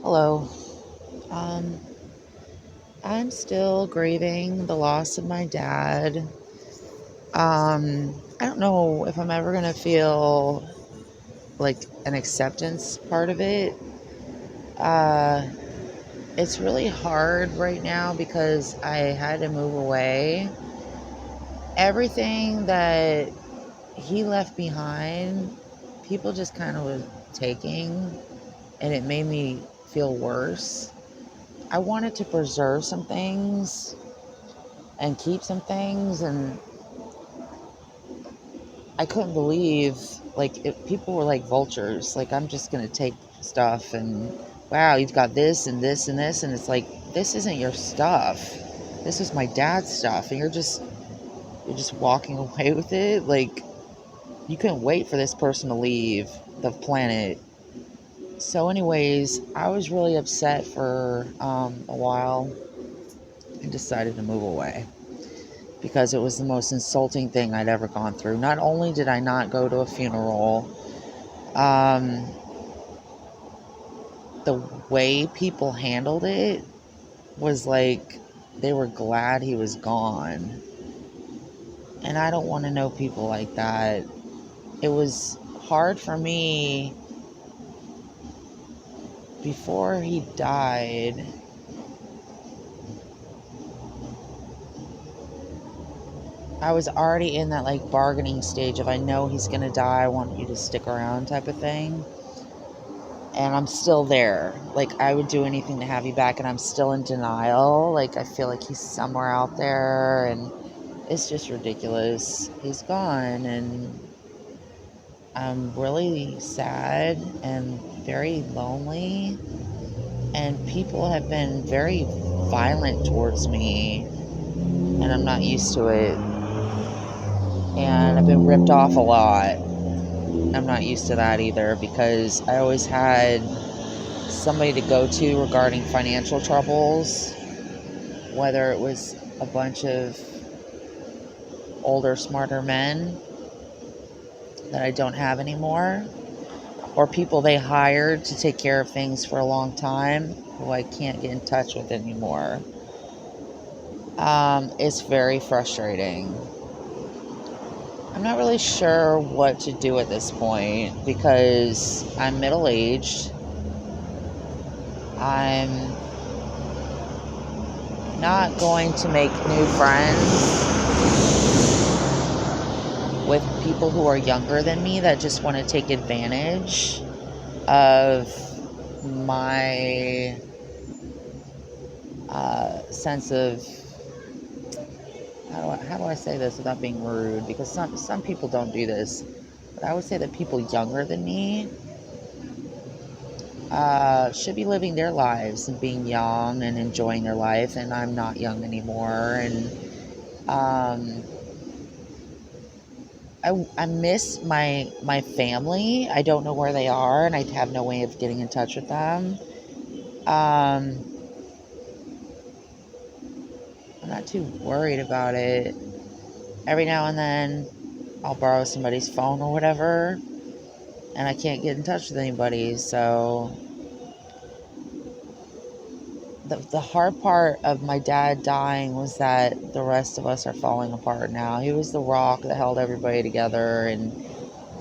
Hello. Um, I'm still grieving the loss of my dad. I don't know if I'm ever gonna feel like an acceptance part of it. Uh, it's really hard right now because I had to move away. Everything that he left behind, people just kind of was taking, and it made me feel worse. I wanted to preserve some things and keep some things, and I couldn't believe people were like vultures. Like, I'm just gonna take stuff, and wow, you've got this and this and this, and it's like, this isn't your stuff. This is my dad's stuff, and you're just walking away with it. Like, you couldn't wait for this person to leave the planet. So, anyways, I was really upset for a while and decided to move away because it was the most insulting thing I'd ever gone through. Not only did I not go to a funeral, um, the way people handled it was like they were glad he was gone. And I don't want to know people like that. It was hard for me before he died. I was already in that like bargaining stage of, I know he's going to die, I want you to stick around type of thing. And I'm still there. Like, I would do anything to have you back, and I'm still in denial. Like, I feel like he's somewhere out there, and it's just ridiculous. He's gone, and I'm really sad and very lonely. And people have been very violent towards me, and I'm not used to it. And I've been ripped off a lot. I'm not used to that either because I always had somebody to go to regarding financial troubles, whether it was a bunch of older, smarter men that I don't have anymore, or people they hired to take care of things for a long time who I can't get in touch with anymore. It's very frustrating. I'm not really sure what to do at this point because I'm middle aged. I'm not going to make new friends with people who are younger than me that just want to take advantage of my sense of, how do I say this without being rude? Because some people don't do this, but I would say that people younger than me should be living their lives and being young and enjoying their life, and I'm not young anymore, and um, I miss my family. I don't know where they are, and I have no way of getting in touch with them. Um, I'm not too worried about it. Every now and then, I'll borrow somebody's phone or whatever, and I can't get in touch with anybody. So the hard part of my dad dying was that the rest of us are falling apart now. He was the rock that held everybody together, and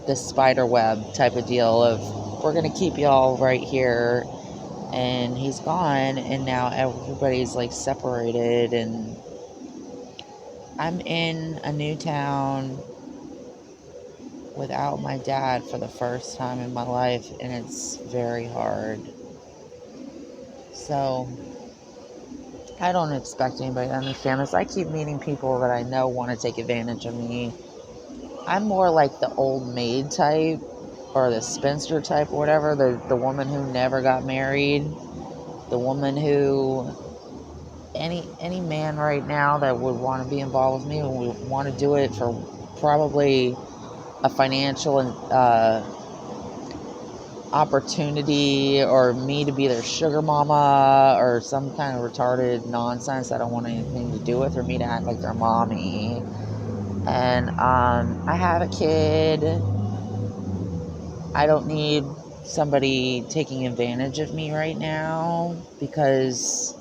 this spider web type of deal of, we're gonna keep y'all right here, and he's gone, and now everybody's like separated, and I'm in a new town without my dad for the first time in my life, and it's very hard. So I don't expect anybody to understand this. I keep meeting people that I know want to take advantage of me. I'm more like the old maid type, or the spinster type, or whatever, the woman who never got married, the woman who, any man right now that would want to be involved with me would want to do it for probably a financial and opportunity, or me to be their sugar mama, or some kind of retarded nonsense I don't want anything to do with, or me to act like their mommy. And I have a kid. I don't need somebody taking advantage of me right now, because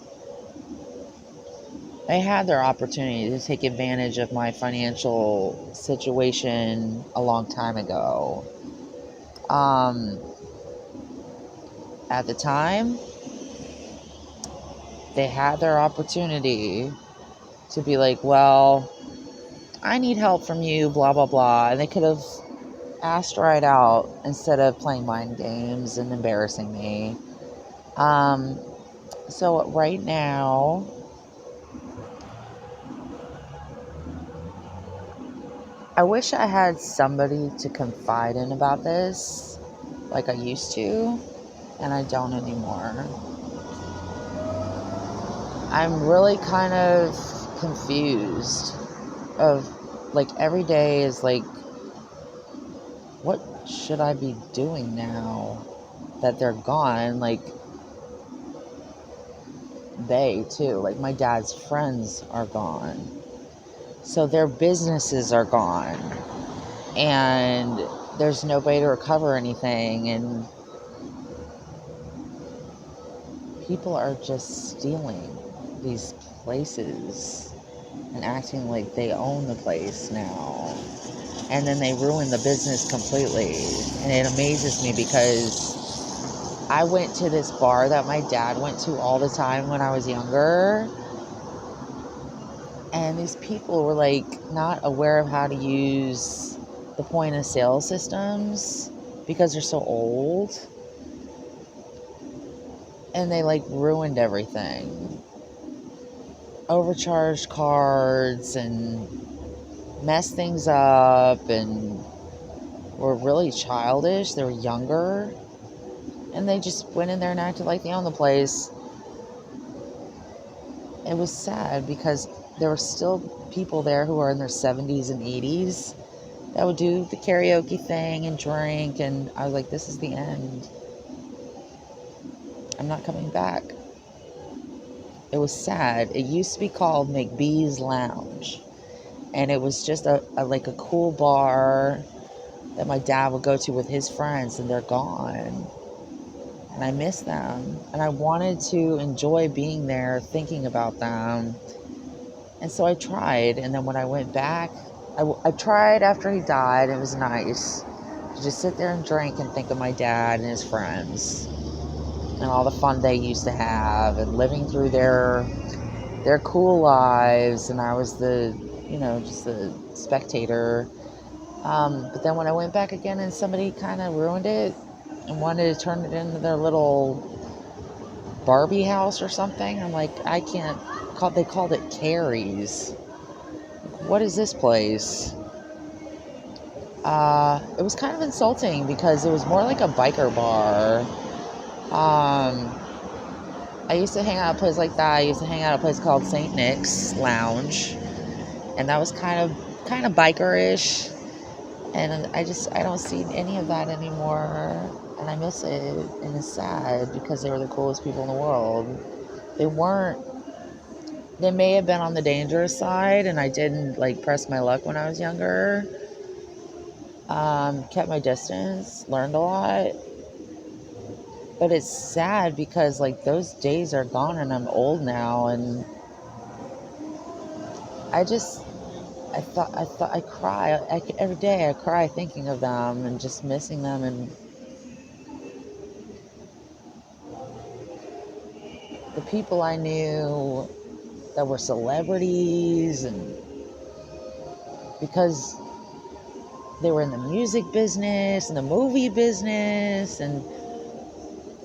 they had their opportunity to take advantage of my financial situation a long time ago. At the time, they had their opportunity to be like, well, I need help from you, blah, blah, blah. And they could have asked right out instead of playing mind games and embarrassing me. So right now, I wish I had somebody to confide in about this like I used to, and I don't anymore. I'm really kind of confused of, like, every day is like, what should I be doing now that they're gone? Like, they too, like my dad's friends are gone. So their businesses are gone. And there's no way to recover anything. And people are just stealing these places and acting like they own the place now. And then they ruin the business completely. And it amazes me because I went to this bar that my dad went to all the time when I was younger. And these people were like not aware of how to use the point of sale systems because they're so old. And they like ruined everything. Overcharged cards and messed things up and were really childish. They were younger. And they just went in there and acted like they owned the place. It was sad because there were still people there who are in their 70s and 80s that would do the karaoke thing and drink. And I was like, this is the end. I'm not coming back. It was sad. It used to be called McBee's Lounge. And it was just a cool bar that my dad would go to with his friends, and they're gone. And I miss them. And I wanted to enjoy being there, thinking about them. And so I tried. And then when I went back, I tried after he died. It was nice to just sit there and drink and think of my dad and his friends and all the fun they used to have and living through their cool lives. And I was just the spectator. But then when I went back again and somebody kind of ruined it and wanted to turn it into their little Barbie house or something, I'm like, I can't. They called it Carrie's. What is this place? It was kind of insulting because it was more like a biker bar. I used to hang out at a place like that. I used to hang out at a place called St. Nick's Lounge, and that was kind of biker-ish. And I don't see any of that anymore, and I miss it, and it's sad because they were the coolest people in the world. They weren't. They may have been on the dangerous side, and I didn't like press my luck when I was younger. Kept my distance, learned a lot. But it's sad because like those days are gone and I'm old now, and I cry. Every day I cry thinking of them and just missing them, and the people I knew that were celebrities, and because they were in the music business and the movie business, and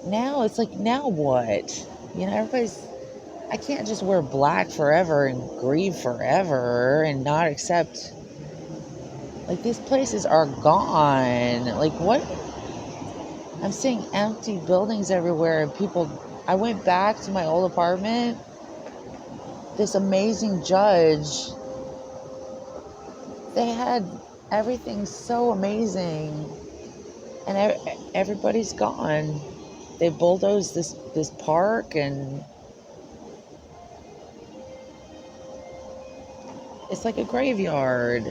now it's like, now what? I can't just wear black forever and grieve forever and not accept, like, these places are gone. Like, what? I'm seeing empty buildings everywhere and people. I went back to my old apartment. This amazing judge, they had everything so amazing, and everybody's gone. They bulldozed this park, and it's like a graveyard.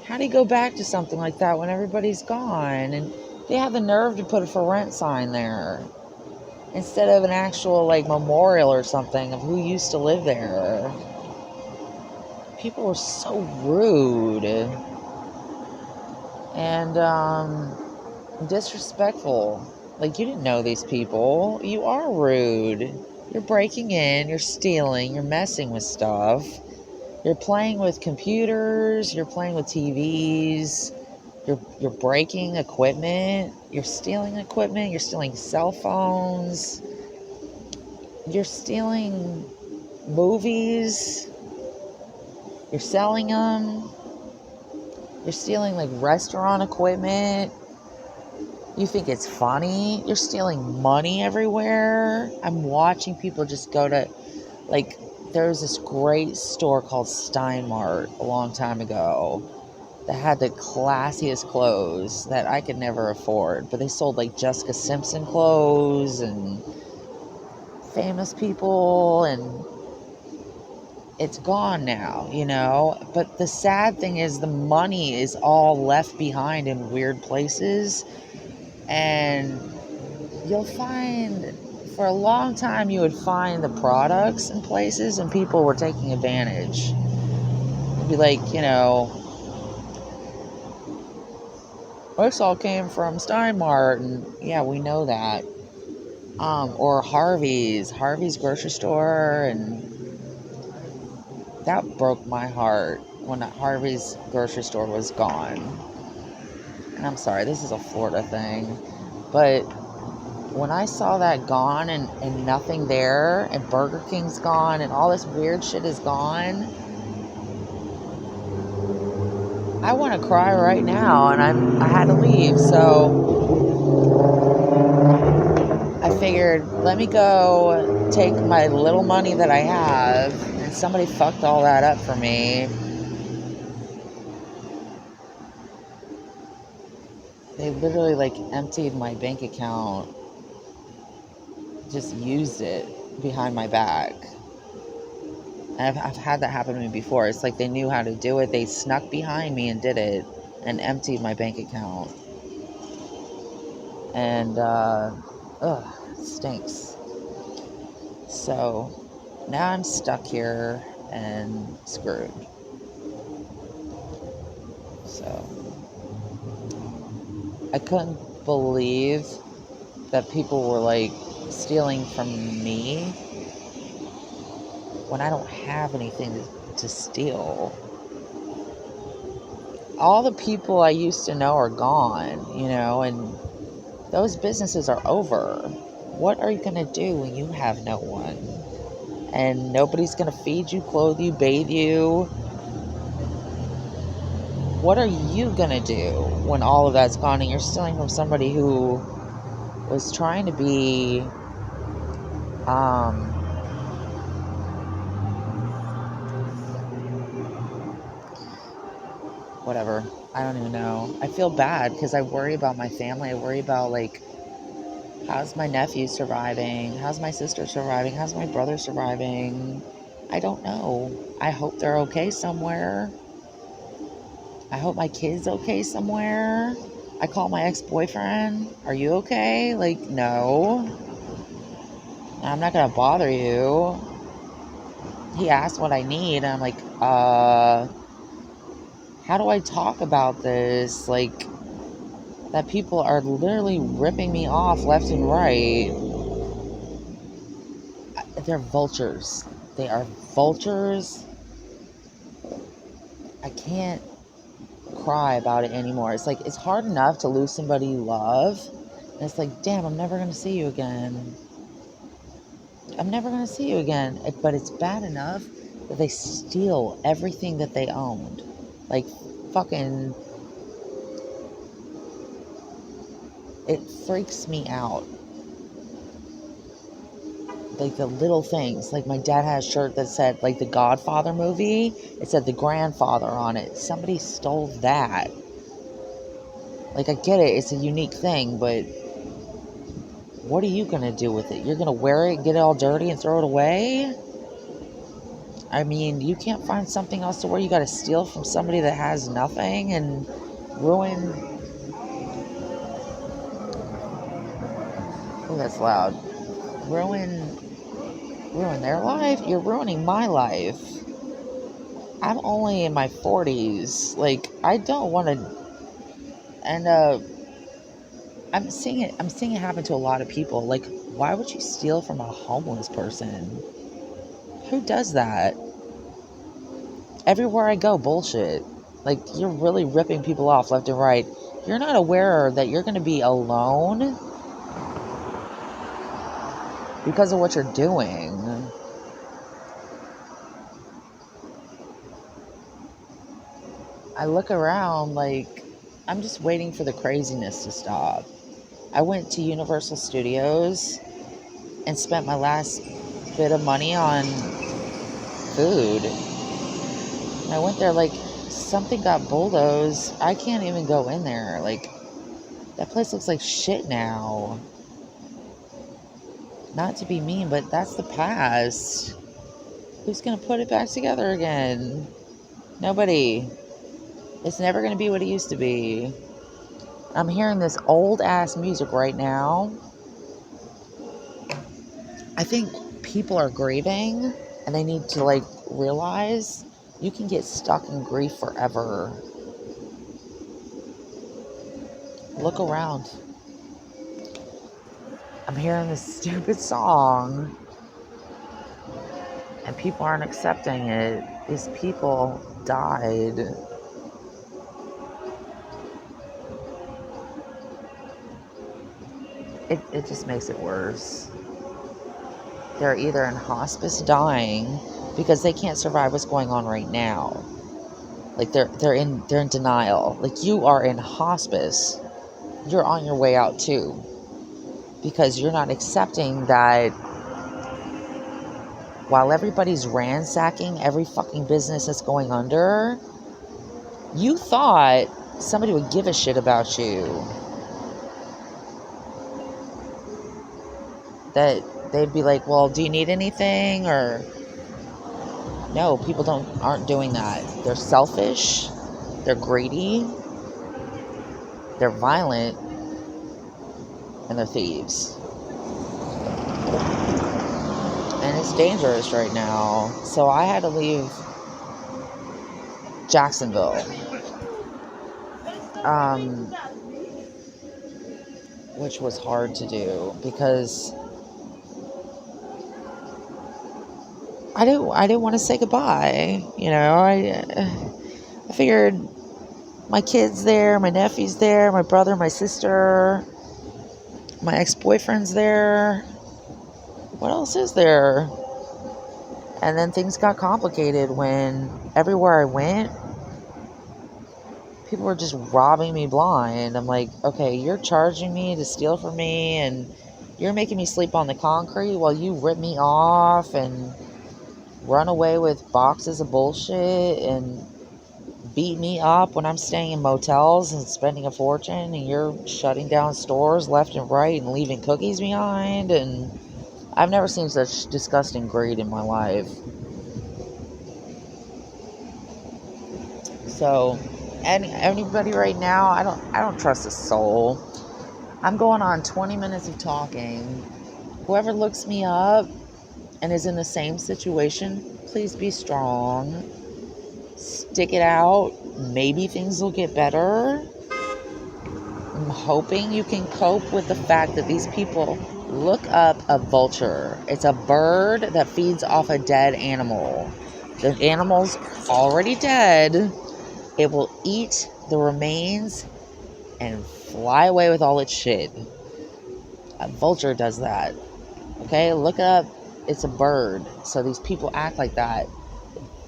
How do you go back to something like that when everybody's gone? And They have the nerve to put a for rent sign there instead of an actual like memorial or something of who used to live there. People were so rude and disrespectful. Like, you didn't know these people. You are rude. You're breaking in, you're stealing, you're messing with stuff. You're playing with computers, you're playing with TVs, you're breaking equipment, you're stealing equipment, you're stealing cell phones, you're stealing movies, you're selling them, you're stealing like restaurant equipment. You think it's funny? You're stealing money everywhere. I'm watching people just go to, like, there was this great store called Steinmart a long time ago that had the classiest clothes that I could never afford. But they sold like Jessica Simpson clothes and famous people, and it's gone now, you know? But the sad thing is the money is all left behind in weird places. And you'll find, for a long time, you would find the products in places and people were taking advantage. It'd be like, you know, this all came from Steinmart, and yeah, we know that. Or Harvey's grocery store, and that broke my heart when Harvey's grocery store was gone. And I'm sorry, this is a Florida thing, but when I saw that gone and nothing there, and Burger King's gone, and all this weird shit is gone, I want to cry right now, and I had to leave, so I figured, let me go take my little money that I have, and somebody fucked all that up for me. They literally like emptied my bank account, just used it behind my back. And I've had that happen to me before. It's like they knew how to do it. They snuck behind me and did it and emptied my bank account. And, it stinks. So now I'm stuck here and screwed. So I couldn't believe that people were like stealing from me when I don't have anything to steal. All the people I used to know are gone, you know, and those businesses are over. What are you going to do when you have no one? And nobody's going to feed you, clothe you, bathe you. What are you going to do when all of that's gone and you're stealing from somebody who was trying to be, whatever. I don't even know. I feel bad because I worry about my family. I worry about, like, how's my nephew surviving? How's my sister surviving? How's my brother surviving? I don't know. I hope they're okay somewhere. I hope my kid's okay somewhere. I call my ex-boyfriend. Are you okay? Like, no. I'm not going to bother you. He asked what I need. And I'm like, how do I talk about this? Like, that people are literally ripping me off left and right. They're vultures. They are vultures. I can't cry about it anymore. It's like, it's hard enough to lose somebody you love. And it's like, damn, I'm never going to see you again. I'm never going to see you again. But it's bad enough that they steal everything that they owned. Like, fucking, it freaks me out. Like, the little things. Like, my dad had a shirt that said, like, the Godfather movie. It said the grandfather on it. Somebody stole that. Like, I get it. It's a unique thing, but what are you going to do with it? You're going to wear it, get it all dirty, and throw it away? I mean, you can't find something else to wear. You got to steal from somebody that has nothing and ruin Oh, that's loud. Ruin their life? You're ruining my life. I'm only in my 40s. Like, I don't want to end up. I'm seeing it happen to a lot of people. Like, why would you steal from a homeless person? Who does that? Everywhere I go, bullshit. Like, you're really ripping people off left and right. You're not aware that you're going to be alone because of what you're doing. I look around like I'm just waiting for the craziness to stop. I went to Universal Studios and spent my last bit of money on food. And I went there like something got bulldozed. I can't even go in there. Like, that place looks like shit now. Not to be mean, but that's the past. Who's going to put it back together again? Nobody. It's never going to be what it used to be. I'm hearing this old ass music right now. I think people are grieving and they need to like realize you can get stuck in grief forever. Look around. I'm hearing this stupid song and people aren't accepting it. These people died. It just makes it worse. They're either in hospice dying because they can't survive what's going on right now. Like they're in denial. Like, you are in hospice. You're on your way out too. Because you're not accepting that while everybody's ransacking every fucking business that's going under, you thought somebody would give a shit about you. That they'd be like, well, do you need anything? Or no, people aren't doing that. They're selfish, they're greedy, they're violent, and they're thieves. And it's dangerous right now. So I had to leave Jacksonville. Which was hard to do because I didn't want to say goodbye. You know, I figured my kid's there, my nephew's there, my brother, my sister, my ex-boyfriend's there. What else is there? And then things got complicated when everywhere I went, people were just robbing me blind. I'm like, okay, you're charging me to steal from me and you're making me sleep on the concrete while you rip me off and run away with boxes of bullshit and beat me up when I'm staying in motels and spending a fortune, and you're shutting down stores left and right and leaving cookies behind. And I've never seen such disgusting greed in my life. So anybody right now, I don't trust a soul. I'm going on 20 minutes of talking. Whoever looks me up and is in the same situation, please be strong. Stick it out. Maybe things will get better. I'm hoping you can cope with the fact that these people look up a vulture. It's a bird that feeds off a dead animal. The animal's already dead. It will eat the remains and fly away with all its shit. A vulture does that. Okay, look up. It's a bird. So these people act like that.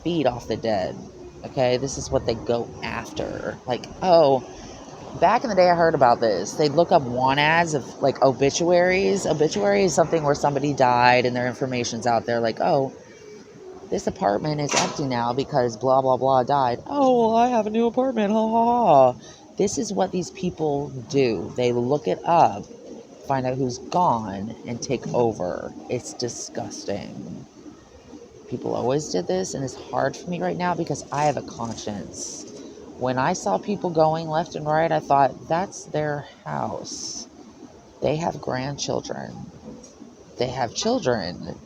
Feed off the dead. Okay, this is what they go after. Like, oh, back in the day I heard about this. They'd look up want ads of like obituaries. Obituary is something where somebody died and their information's out there. Like, oh, this apartment is empty now because blah, blah, blah died. Oh, well, I have a new apartment. Ha, ha, ha. This is what these people do. They look it up, find out who's gone, and take over. It's disgusting. People always did this, and it's hard for me right now because I have a conscience. When I saw people going left and right, I thought, that's their house. They have grandchildren. They have children.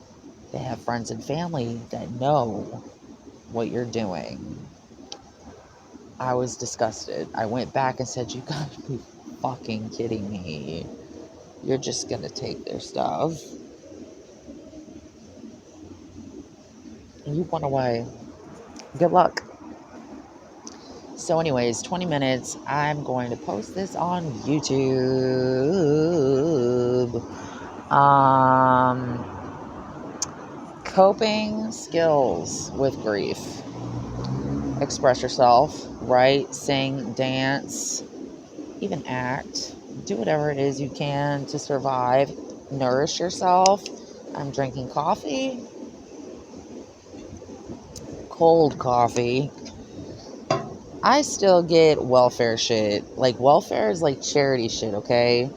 They have friends and family that know what you're doing. I was disgusted. I went back and said, you gotta be fucking kidding me. You're just gonna take their stuff. You wonder why. Good luck. So anyways, 20 minutes. I'm going to post this on YouTube. Coping skills with grief. Express yourself, write, sing, dance, even act. Do whatever it is you can to survive. Nourish yourself. I'm drinking coffee. Cold coffee. I still get welfare shit. Like, welfare is like charity shit, okay?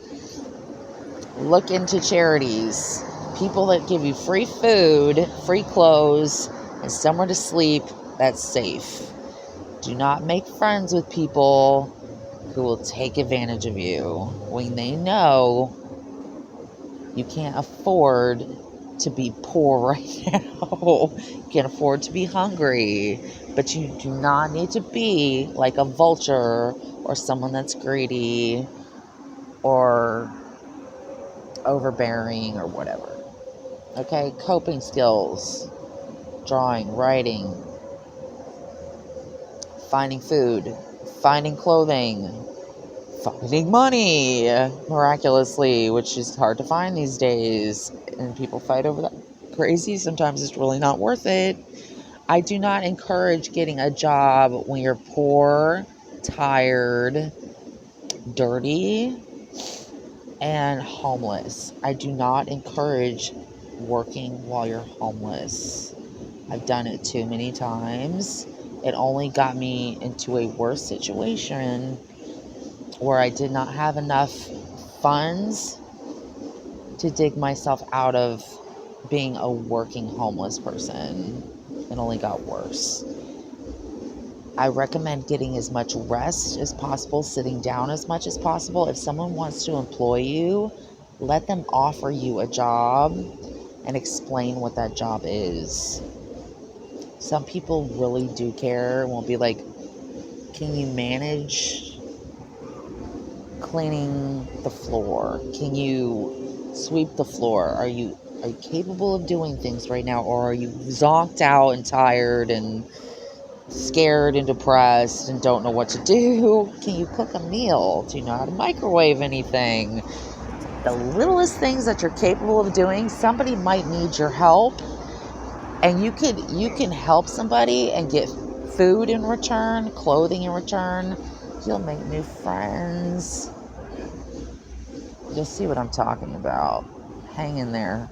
Look into charities. People that give you free food, free clothes, and somewhere to sleep that's safe. Do not make friends with people who will take advantage of you when they know you can't afford to be poor right now. You can't afford to be hungry. But you do not need to be like a vulture or someone that's greedy or overbearing or whatever. Okay, coping skills, drawing, writing, finding food, finding clothing, finding money miraculously, which is hard to find these days. And people fight over that crazy. Sometimes it's really not worth it. I do not encourage getting a job when you're poor, tired, dirty, and homeless. I do not encourage working while you're homeless. I've done it too many times. It only got me into a worse situation where I did not have enough funds to dig myself out of being a working homeless person. It only got worse. I recommend getting as much rest as possible, sitting down as much as possible. If someone wants to employ you, let them offer you a job and explain what that job is. Some people really do care and will be like, can you manage cleaning the floor? Can you sweep the floor? Are you capable of doing things right now? Or are you zonked out and tired and scared and depressed and don't know what to do? Can you cook a meal? Do you know how to microwave anything? The littlest things that you're capable of doing, somebody might need your help, and you can help somebody and get food in return, clothing in return. You'll make new friends. You'll see what I'm talking about. Hang in there.